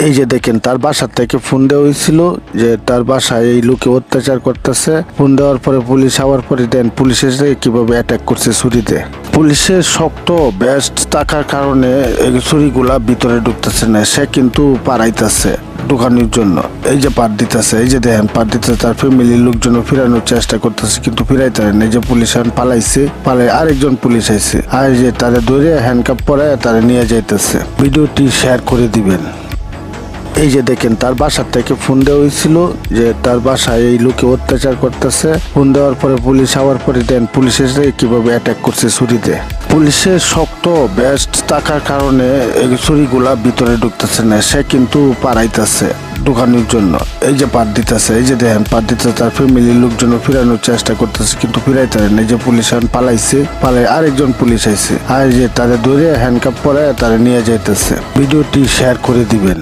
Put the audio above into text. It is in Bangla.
এই যে দেখেন তার বাসার থেকে ফোন দেওয়া হয়েছিল যে তার বাসায় এই লোকে অত্যাচার করতেছে। ফোন দেওয়ার পরে পুলিশ আওয়ার পরে দেন পুলিশ এসে কিভাবে অ্যাটাক করছে ছুরিতে। পুলিশের শক্ত বেস্ট থাকার কারণে এই ছুরিগুলা ভিতরে ঢুকতেছে না, সে কিন্তু পারাইতেছে ঢুকানোর জন্য। এই যে পার দিতেছে, এই যে দেখেন পার দিতেছে, তার ফ্যামিলির লোকজন ফিরানোর চেষ্টা করতেছে কিন্তু ফিরাইতে পারে না। এই যে পুলিশ পালাইছে, পালাই আরেকজন পুলিশ আইছে, আর যে তারে ধরে হ্যান্ডকাপ পরে তারে নিয়ে যাইতেছে। ভিডিওটি শেয়ার করে দিবেন। এই যে দেখেন তার বাসার থেকে ফোন দেওয়া হয়েছিল যে তার বাসায় এই লোকে অত্যাচার করতেছে। ফোন দেওয়ার পরে পুলিশ আওয়ার পরে দেন পুলিশ এসে কিভাবে অ্যাটাক করছে ছুরিতে। পুলিশের শক্ত বেস্ট থাকার কারণে এই ছুরিগুলা ভিতরে ঢুকতেছে না, সে কিন্তু পারাইতেছে ঢুকানোর জন্য। এই যে পার দিতেছে, এই যে দেখেন পার দিতেছে, তার ফ্যামিলির লোকজন ফিরানোর চেষ্টা করতেছে কিন্তু ফিরাইতে পারে না। এই যে পুলিশ পালাইছে, পালাই আরেকজন পুলিশ আইছে, আর যে তারে ধরে হ্যান্ডকাপ পরে তারে নিয়ে যাইতেছে। ভিডিওটি শেয়ার করে দিবেন।